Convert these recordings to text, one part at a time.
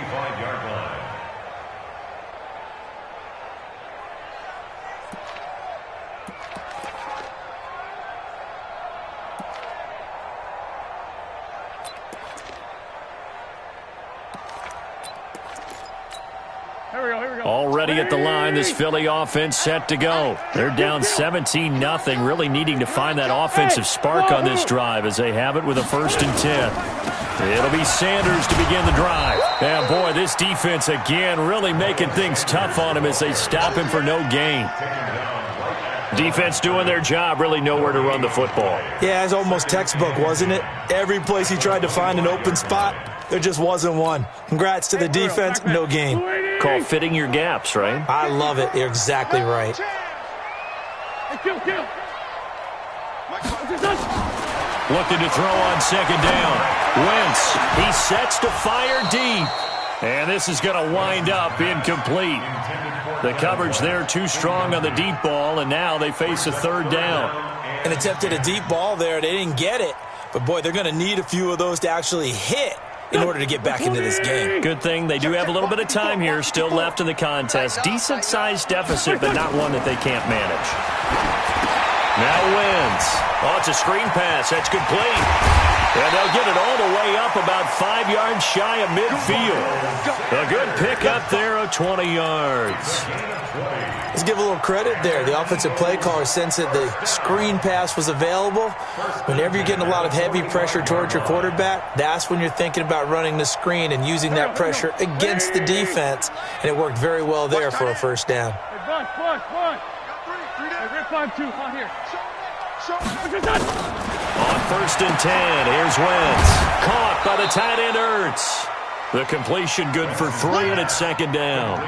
25-yard line. Already at the line, this Philly offense set to go. They're down 17-0, really needing to find that offensive spark on this drive as they have it with a 1st and 10. It'll be Sanders to begin the drive. And boy, this defense again really making things tough on him as they stop him for no gain. Defense doing their job, really nowhere to run the football. Yeah, it's almost textbook, wasn't it? Every place he tried to find an open spot, there just wasn't one. Congrats to the defense, no gain. Call fitting your gaps, right? I love it. You're exactly right. Looking to throw on 2nd down. Wentz, he sets to fire deep. And this is going to wind up incomplete. The coverage there too strong on the deep ball, and now they face a 3rd down. And attempted a deep ball there. They didn't get it. But, boy, they're going to need a few of those to actually hit in order to get back into this game. Good thing they do have a little bit of time here still left in the contest. Decent-sized deficit, but not one that they can't manage. Now Wentz. Oh, it's a screen pass. That's complete. And they'll get it all the way up about 5 yards shy of midfield. A good pickup there of 20 yards. Let's give a little credit there. The offensive play caller sensed that the screen pass was available. Whenever you're getting a lot of heavy pressure towards your quarterback, that's when you're thinking about running the screen and using that pressure against the defense. And it worked very well there for a 1st down. On 1st and 10, here's Wentz. Caught by the tight end Ertz. The completion good for 3, and it's 2nd down.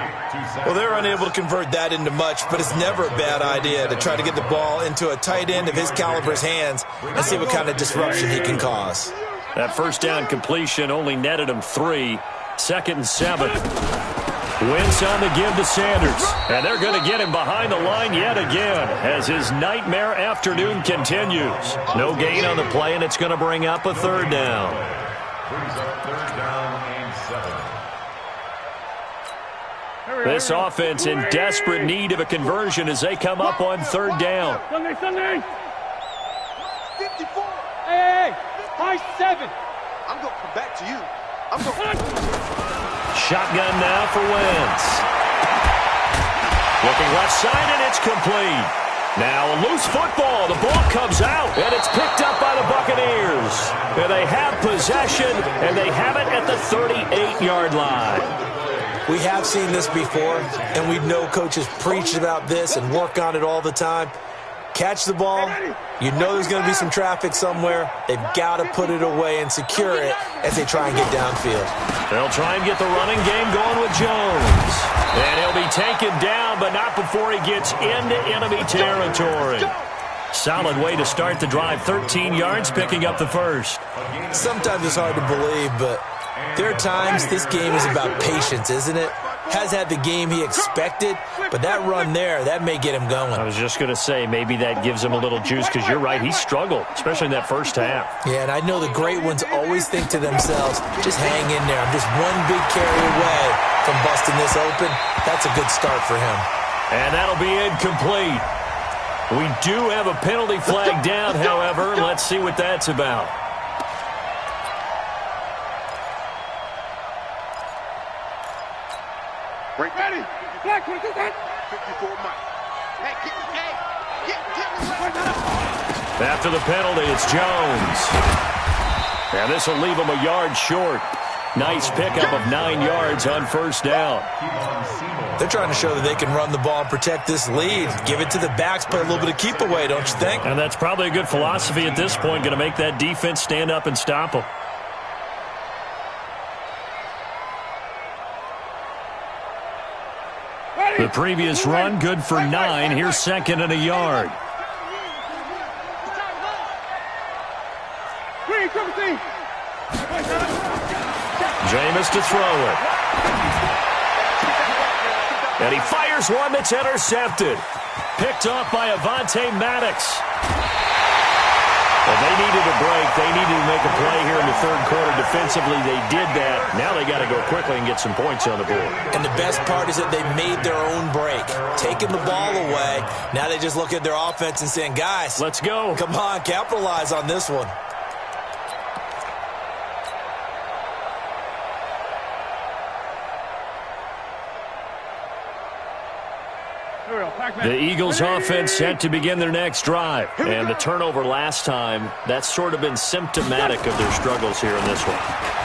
Well, they're unable to convert that into much, but it's never a bad idea to try to get the ball into a tight end of his caliber's hands and see what kind of disruption he can cause. That 1st down completion only netted him 3. 2nd and 7. Wentz on the give to Sanders. And they're going to get him behind the line yet again as his nightmare afternoon continues. No gain on the play, and it's going to bring up a 3rd down. This offense in desperate need of a conversion as they come up on 3rd down. Sunday. 54. Hey, high 7. I'm going to come back to you. I'm going. Shotgun now for Wentz. Looking left side, and it's complete. Now a loose football. The ball comes out, and it's picked up by the Buccaneers. And they have possession, and they have it at the 38-yard line. We have seen this before, and we know coaches preach about this and work on it all the time. Catch the ball. You know there's going to be some traffic somewhere. They've got to put it away and secure it as they try and get downfield. They'll try and get the running game going with Jones. And he'll be taken down, but not before he gets into enemy territory. Solid way to start the drive. 13 yards, picking up the 1st. Sometimes it's hard to believe, but there are times this game is about patience, isn't it? Has had the game he expected, but that run there, that may get him going. I was just going to say, maybe that gives him a little juice, because you're right, he struggled, especially in that 1st half. Yeah, and I know the great ones always think to themselves, just hang in there. I'm just one big carry away from busting this open. That's a good start for him. And that'll be incomplete. We do have a penalty flag down, however. Let's see what that's about. Ready. Black, 54 Mike. After the penalty, it's Jones. And this will leave him a yard short. Nice pickup of 9 yards on 1st down. They're trying to show that they can run the ball and protect this lead. Give it to the backs, play a little bit of keep away, don't you think? And that's probably a good philosophy at this point, going to make that defense stand up and stop them. The previous run, good for 9. Here's 2nd and a yard. Jameis to throw it. And he fires one that's intercepted. Picked off by Avonte Maddox. Well, they needed a break. They needed to make a play here in the third quarter. Defensively, they did that. Now they got to go quickly and get some points on the board. And the best part is that they made their own break. Taking the ball away, now they just look at their offense and saying, guys, let's go. Come on, capitalize on this one. The Eagles offense set to begin their next drive. And the turnover last time, that's sort of been symptomatic of their struggles here in this one.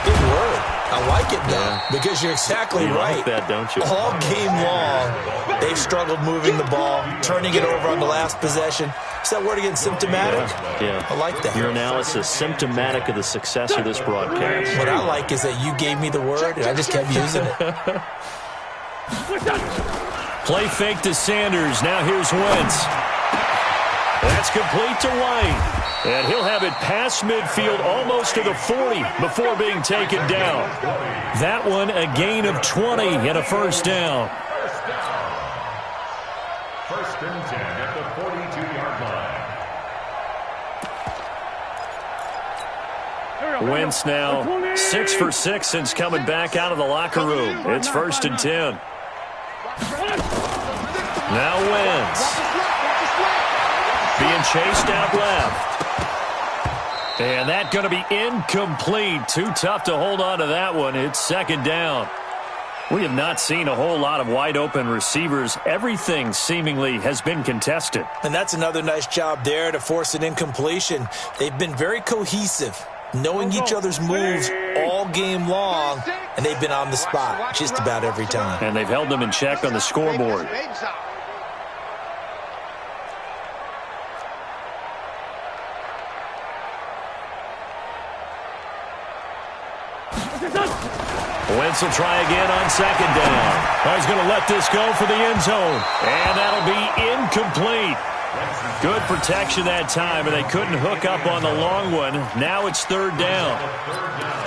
Good word. I like it, though, because you're exactly right. Like that, don't you? All game long, they've struggled moving the ball, turning it over on the last possession. Is that word again, symptomatic? Yeah. I like that. Your analysis, symptomatic of the success of this broadcast. What I like is that you gave me the word, and I just kept using it. Play fake to Sanders. Now here's Wentz. That's complete to White. And he'll have it past midfield almost to the 40 before being taken down. That one a gain of 20 and a first down. First and 10 at the 42-yard line. Wentz now 6 for 6 since coming back out of the locker room. It's first and 10. Now Wentz. Being chased out left. And that's going to be incomplete. Too tough to hold on to that one. It's second down. We have not seen a whole lot of wide open receivers. Everything seemingly has been contested. And that's another nice job there to force an incompletion. They've been very cohesive, knowing each other's moves all game long, and they've been on the spot just about every time. And they've held them in check on the scoreboard. Wentz will try again on second down. He's going to let this go for the end zone. And that'll be incomplete. Good protection that time, and they couldn't hook up on the long one. Now it's third down.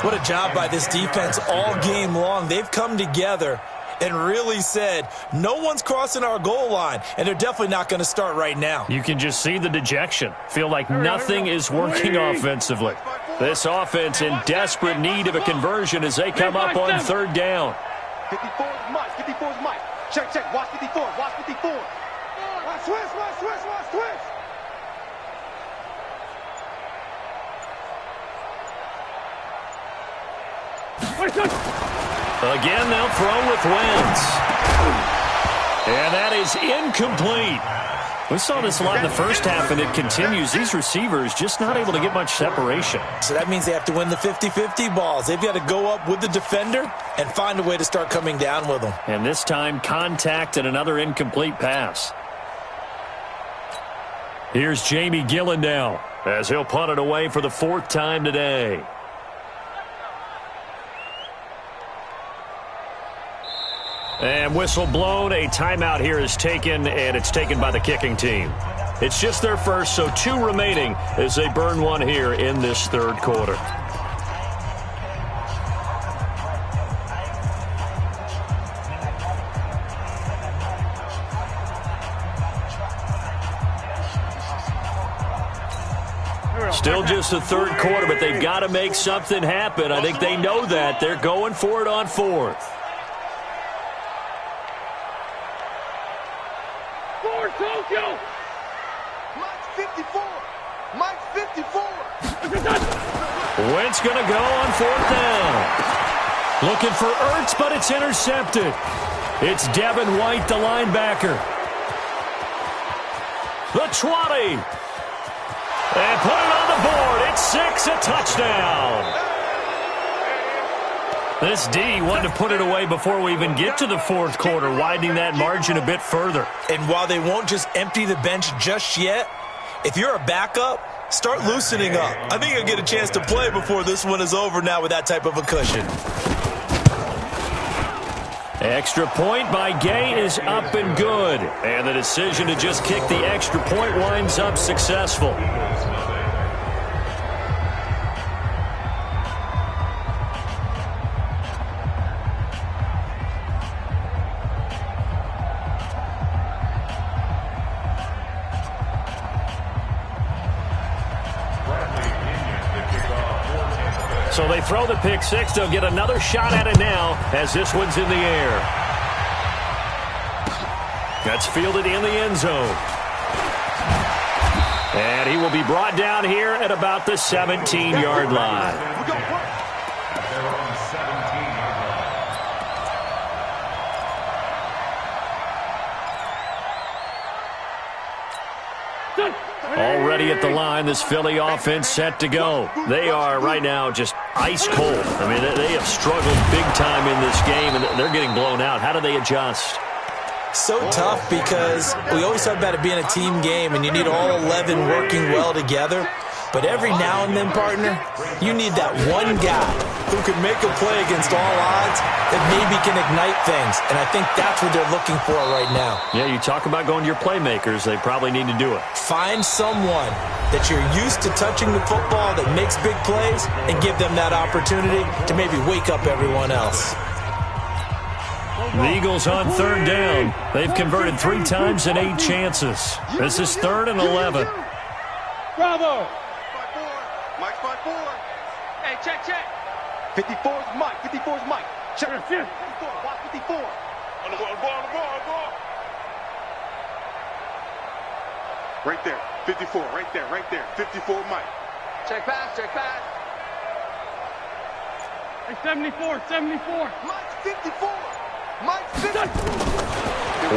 What a job by this defense all game long. They've come together and really said, no one's crossing our goal line, and they're definitely not going to start right now. You can just see the dejection. Feel like nothing is working offensively. This offense in desperate need of a conversion as they come up on third down. 54 is Mike. 54 is Mike. Check, check. Watch 54. Watch 54. Watch switch, watch switch, watch switch. Again, they'll throw with Wentz. And that is incomplete. We saw this a lot in the first half, and it continues. These receivers just not able to get much separation. So that means they have to win the 50-50 balls. They've got to go up with the defender and find a way to start coming down with them. And this time, contact and another incomplete pass. Here's Jamie Gillen now as he'll punt it away for the fourth time today. And whistle blown. A timeout here is taken, and it's taken by the kicking team. It's just their first, so 2 remaining as they burn one here in this third quarter. Still just the third quarter, but they've got to make something happen. I think they know that. They're going for it on fourth. Tokyo! Mike's 54! Mike's 54! Wentz going to go on fourth down. Looking for Ertz, but it's intercepted. It's Devin White, the linebacker. The 20. And put it on the board. It's 6, a touchdown. This D wanted to put it away before we even get to the fourth quarter, widening that margin a bit further. And while they won't just empty the bench just yet, if you're a backup, start loosening up. I think you'll get a chance to play before this one is over now with that type of a cushion. Extra point by Gay is up and good. And the decision to just kick the extra point winds up successful. So they throw the pick six. They'll get another shot at it now as this one's in the air. That's fielded in the end zone. And he will be brought down here at about the 17-yard line. Already at the line, this Philly offense set to go. They are right now just ice cold. I mean, they have struggled big time in this game, and they're getting blown out. How do they adjust? So tough because we always talk about it being a team game, and you need all 11 working well together. But every now and then, partner, you need that one guy who can make a play against all odds that maybe can ignite things. And I think that's what they're looking for right now. Yeah, you talk about going to your playmakers. They probably need to do it. Find someone that you're used to touching the football that makes big plays and give them that opportunity to maybe wake up everyone else. The Eagles on third down. They've converted 3 times in 8 chances. This is 3rd and 11. Bravo. Mike's 5-4. Hey, check. 54 is Mike. 54 is Mike. Check. 54. Watch 54. On the ball. Right there. 54. Right there. 54 Mike. Check pass. Hey, 74. Mike's 54. Mike's 54.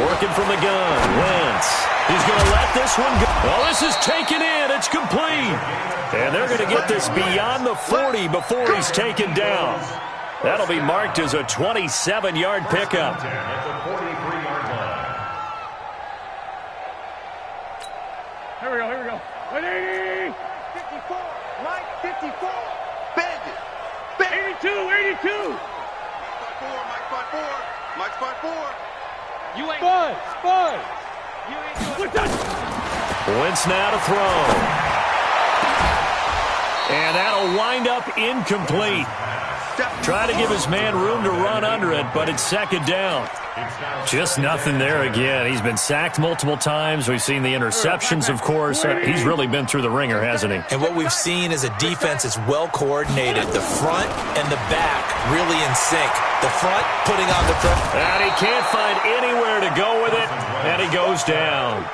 Working from the gun. Wentz. He's going to let this one go. Well, this is taken in. It's complete. And they're going to get this beyond the 40 before he's taken down. That'll be marked as a 27-yard pickup. At the 43-yard line. Here we go. 180. 54. Mike 54. Bandit. 82. Mike's 5-4. You ain't. Spud. You ain't doing it. Wentz now to throw. And that'll wind up incomplete. Try to give his man room to run under it, but it's 2nd down. Just nothing there again. He's been sacked multiple times. We've seen the interceptions, of course. He's really been through the ringer, hasn't he? And what we've seen is a defense that's well coordinated. The front and the back really in sync. The front putting on the pressure. And he can't find anywhere to go with it, and he goes down.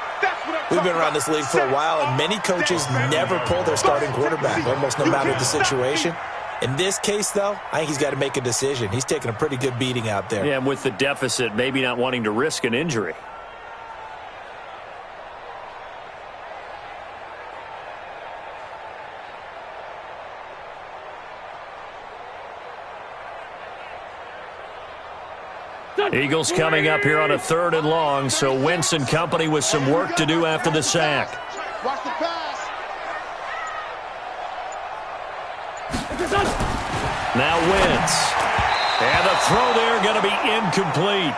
We've been around this league for a while, and many coaches never pull their starting quarterback, almost no matter the situation. In this case, though, I think he's got to make a decision. He's taking a pretty good beating out there. Yeah, and with the deficit, maybe not wanting to risk an injury. Eagles coming up here on a 3rd and long, so Wentz and company with some work to do after the sack. Watch the pass. Now Wentz. And the throw there going to be incomplete.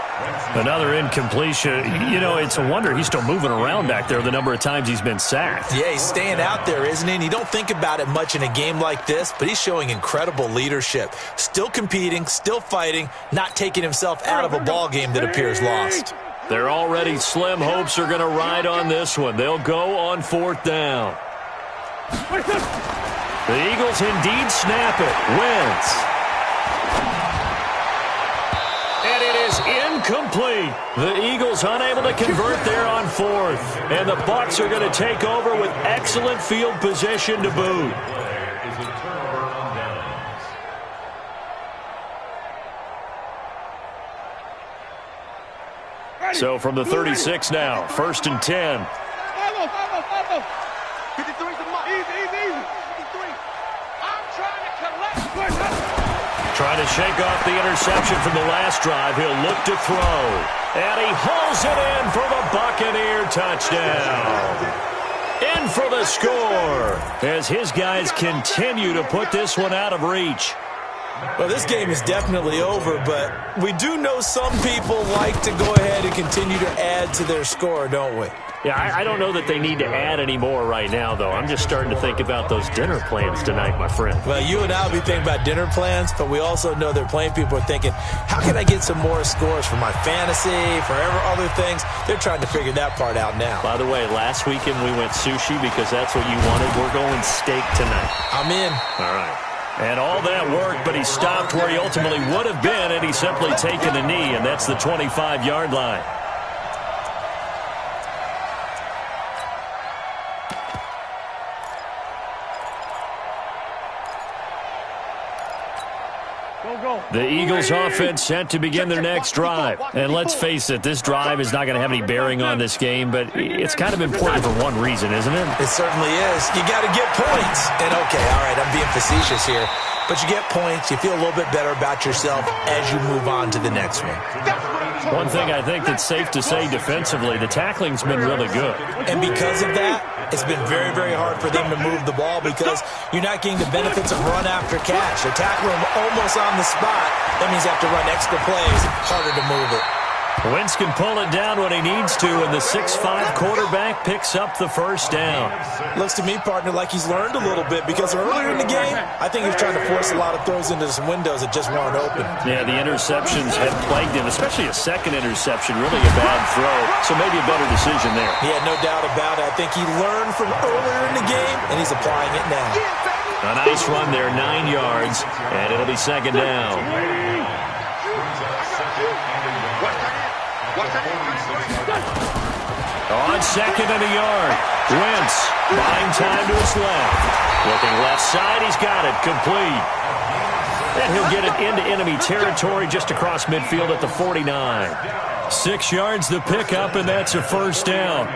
Another incompletion. You know, it's a wonder he's still moving around back there the number of times he's been sacked. Yeah, he's staying out there, isn't he? And you don't think about it much in a game like this, but he's showing incredible leadership. Still competing, still fighting, not taking himself out of a ball game that appears lost. Their already slim hopes are going to ride on this one. They'll go on 4th down. The Eagles indeed snap it. Wentz. And it is incomplete. The Eagles unable to convert there on 4th. And the Bucs are going to take over with excellent field position to boot. Is a turnover on downs. So from the 36 now, 1st and 10. 53 is the Mike. Easy. 53. I'm trying to collect. Trying to shake off the interception from the last drive. He'll look to throw. And he hauls it in for the Buccaneer touchdown. In for the score as his guys continue to put this one out of reach. Well, this game is definitely over, but we do know some people like to go ahead and continue to add to their score, don't we? Yeah, I don't know that they need to add any more right now, though. I'm just starting to think about those dinner plans tonight, my friend. Well, you and I will be thinking about dinner plans, but we also know they're playing people are thinking, how can I get some more scores for my fantasy, for other things? They're trying to figure that part out now. By the way, last weekend we went sushi because that's what you wanted. We're going steak tonight. I'm in. All right. And all that work, but he stopped where he ultimately would have been, and he's simply taken a knee, and that's the 25-yard line. The Eagles offense set to begin their next drive. And let's face it, this drive is not going to have any bearing on this game, but it's kind of important for one reason, isn't it? It certainly is. You got to get points. And okay, all right, I'm being facetious here. But you get points, you feel a little bit better about yourself as you move on to the next one. One thing I think that's safe to say defensively, the tackling's been really good. And because of that, it's been very, very hard for them to move the ball because you're not getting the benefits of run after catch. They're tackling them almost on the spot. That means you have to run extra plays, harder to move it. Wentz can pull it down when he needs to, and the 6'5 quarterback picks up the first down. Looks to me, partner, like he's learned a little bit because earlier in the game, I think he was trying to force a lot of throws into some windows that just weren't open. Yeah, the interceptions have plagued him, especially a second interception, really a bad throw, so maybe a better decision there. Yeah, no doubt about it. I think he learned from earlier in the game, and he's applying it now. A nice run there, 9 yards, and it'll be second down. On second and a yard, Wentz buying time to his left. Looking left side, he's got it, complete. And he'll get it into enemy territory just across midfield at the 49. 6 yards the pickup, and that's a first down.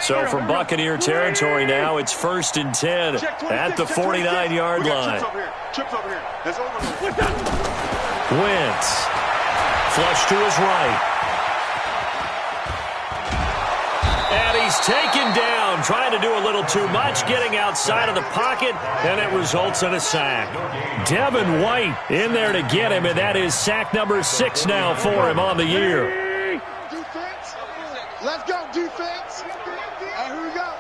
So from Buccaneer territory now, it's 1st and 10 at the 49-yard line. Wentz, flush to his right. And he's taken down, trying to do a little too much, getting outside of the pocket, and it results in a sack. Devin White in there to get him, and that is sack number 6 now for him on the year. Defense. Let's go, defense. And here we go.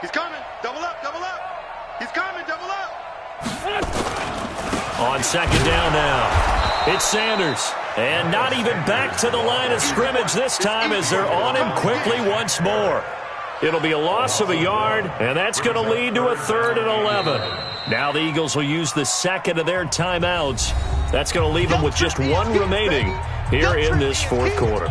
He's coming. Double up, double up. He's coming, double up. On second down now, it's Sanders. And not even back to the line of scrimmage this time as they're on him quickly once more. It'll be a loss of a yard, and that's going to lead to a 3rd and 11. Now the Eagles will use the second of their timeouts. That's going to leave them with just one remaining here in this 4th quarter.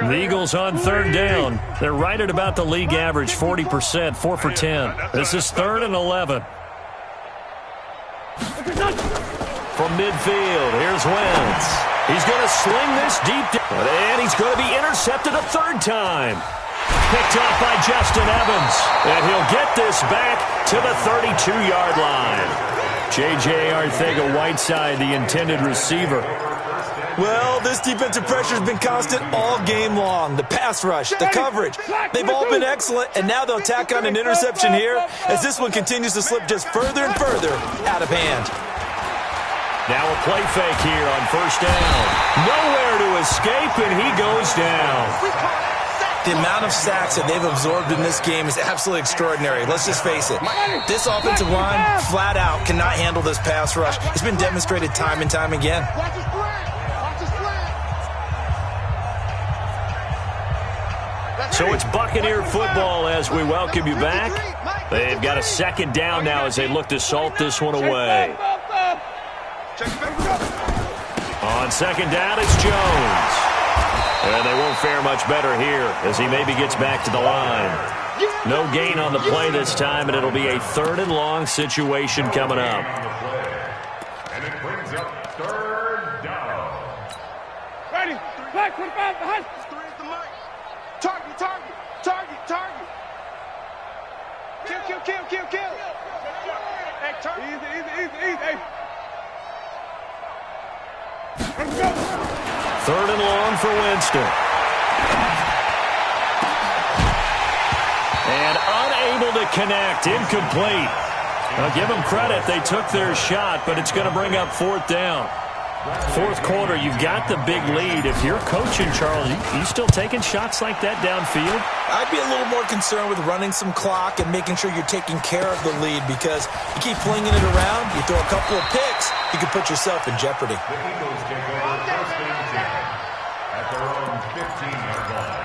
The Eagles on 3rd down. They're right at about the league average, 40%, 4 for 10. This is 3rd and 11. From midfield, here's Wentz. He's going to sling this deep, and he's going to be intercepted a 3rd time. Picked off by Justin Evans, and he'll get this back to the 32-yard line. J.J. Arcega-Whiteside, the intended receiver. Well, this defensive pressure has been constant all game long. The pass rush, the coverage, they've all been excellent, and now they'll tack on an interception here as this one continues to slip just further and further out of hand. Now a play fake here on 1st down. Nowhere to escape, and he goes down. The amount of sacks that they've absorbed in this game is absolutely extraordinary. Let's just face it. This offensive line, flat out, cannot handle this pass rush. It's been demonstrated time and time again. So it's Buccaneer football as we welcome you back. They've got a 2nd down now as they look to salt this one away. On 2nd down, it's Jones. And they won't fare much better here as he maybe gets back to the line. No gain on the play this time, and it'll be a 3rd and long situation coming up. And it brings up 3rd down. Ready. Back, 25, behind. Target, target, target, target. Kill, kill, kill, kill, kill. Hey, target. Easy. Hey. Let's go. 3rd and long for Winston. And unable to connect, incomplete. Now give them credit, they took their shot, but it's going to bring up 4th down. Fourth quarter, you've got the big lead. If you're coaching, Charles, you still taking shots like that downfield? I'd be a little more concerned with running some clock and making sure you're taking care of the lead, because you keep flinging it around, you throw a couple of picks, you can put yourself in jeopardy. The Eagles take over first and 10 at their own 15-yard line.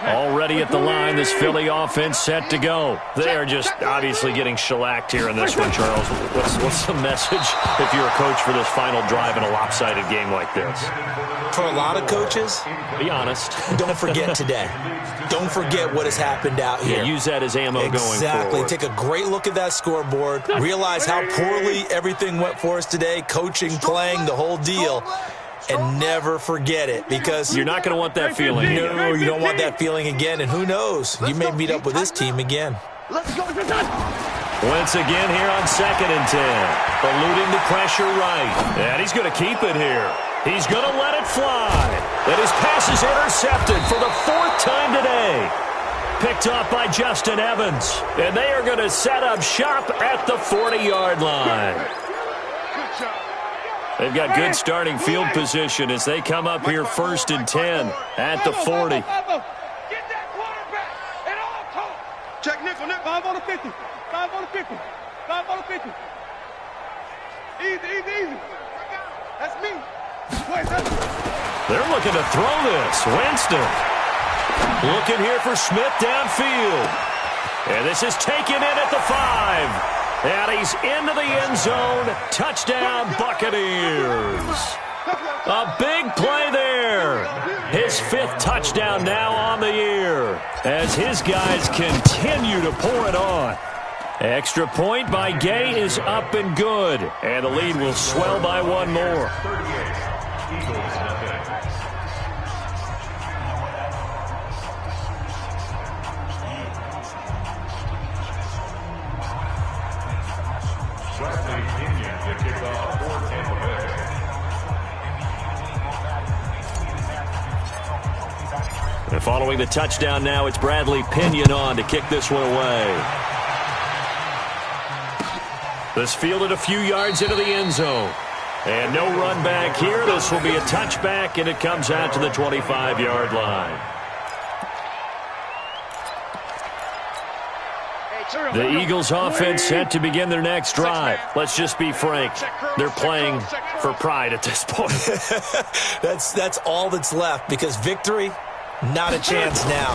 Already at the line, this Philly offense set to go. They are just obviously getting shellacked here in this one, Charles. What's the message if you're a coach for this final drive in a lopsided game like this? For a lot of coaches, be honest. Don't forget today. Don't forget what has happened out here. Yeah, use that as ammo going forward. Exactly. Take a great look at that scoreboard. Realize how poorly everything went for us today. Coaching, playing, the whole deal. And never forget it, because you're not going to want that feeling. No, you don't want that feeling again. And who knows? You may meet up with this team again. Let's go. Once again here on 2nd and 10. Eluding the pressure right. And he's going to keep it here. He's going to let it fly. And his pass is intercepted for the 4th time today. Picked off by Justin Evans. And they are going to set up shop at the 40-yard line. They've got good starting field position as they come up here 1st and 10 at the 40. Get that quarterback at all costs. Check nickel. 5 on the 50. 5 on the 50. 5 on the 50. Easy. That's me. They're looking to throw this. Winston looking here for Smith downfield. And this is taken in at the 5. And he's into the end zone. Touchdown, Buccaneers. A big play there. His 5th touchdown now on the year as his guys continue to pour it on. Extra point by Gay is up and good. And the lead will swell by one more. 38, Eagles nothing. And following the touchdown now, it's Bradley Pinion on to kick this one away. This fielded a few yards into the end zone. And no run back here. This will be a touchback, and it comes out to the 25-yard line. The Eagles offense set to begin their next drive. Let's just be frank. They're playing for pride at this point. That's all that's left, because victory, not a chance now.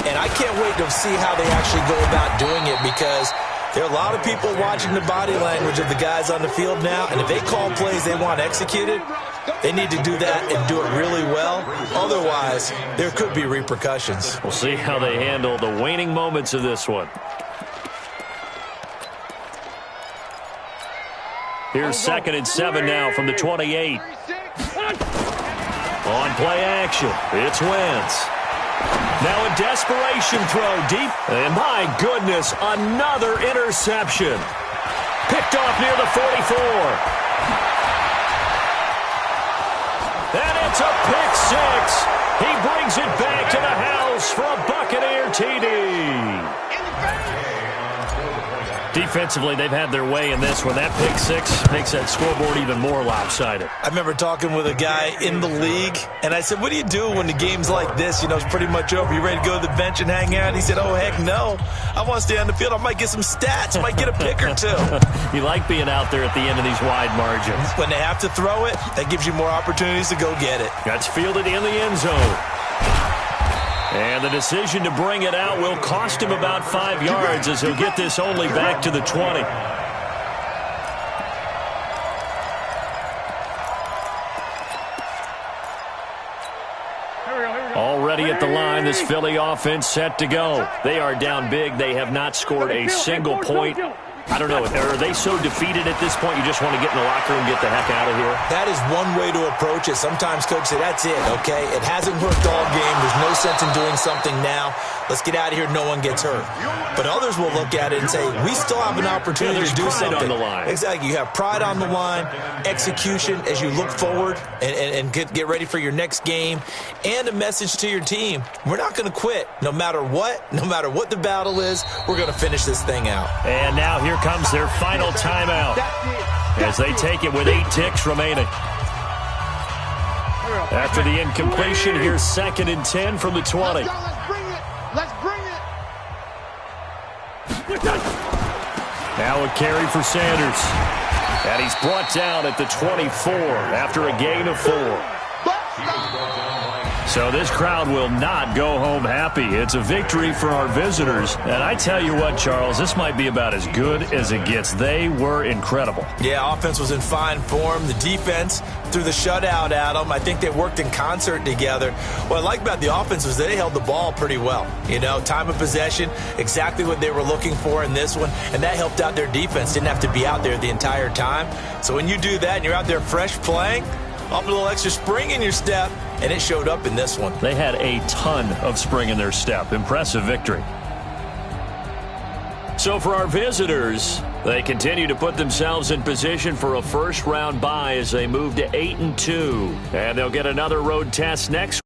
And I can't wait to see how they actually go about doing it, because there are a lot of people watching the body language of the guys on the field now, and if they call plays they want executed, they need to do that and do it really well. Otherwise, there could be repercussions. We'll see how they handle the waning moments of this one. Here's 2nd and 7 now from the 28. On play action, it's Wentz. Now a desperation throw deep. And my goodness, another interception. Picked off near the 44. And it's a pick 6. He brings it back to the house for a Buccaneer TD. Defensively, they've had their way in this one. That pick 6 makes that scoreboard even more lopsided. I remember talking with a guy in the league, and I said, what do you do when the game's like this? You know, it's pretty much over. You ready to go to the bench and hang out? He said, oh, heck no. I want to stay on the field. I might get some stats. I might get a pick or two. You like being out there at the end of these wide margins. When they have to throw it, that gives you more opportunities to go get it. That's fielded in the end zone. And the decision to bring it out will cost him about 5 yards, as he'll get this only back to the 20. Already at the line, this Philly offense set to go. They are down big. They have not scored a single point. I don't know. Are they so defeated at this point you just want to get in the locker room and get the heck out of here? That is one way to approach it. Sometimes coaches say, that's it, okay? It hasn't worked all game. There's no sense in doing something now. let's get out of here, no one gets hurt. But others will look at it and say, we still have an opportunity to do something. On the line. Exactly. You have pride on the line, execution as you look forward and get ready for your next game, and a message to your team. We're not going to quit no matter what the battle is. We're going to finish this thing out. And now here comes their final timeout as they take it with 8 ticks remaining. After the incompletion, here's 2nd and 10 from the 20. Let's bring it. Now a carry for Sanders. And he's brought down at the 24 after a gain of 4. So this crowd will not go home happy. It's a victory for our visitors. And I tell you what, Charles, this might be about as good as it gets. They were incredible. Yeah, offense was in fine form. The defense threw the shutout at them. I think they worked in concert together. What I like about the offense was they held the ball pretty well. You know, time of possession, exactly what they were looking for in this one. And that helped out their defense. Didn't have to be out there the entire time. So when you do that and you're out there fresh playing, up a little extra spring in your step, and it showed up in this one. They had a ton of spring in their step. Impressive victory. So for our visitors, they continue to put themselves in position for a first-round bye as they move to 8-2. And they'll get another road test next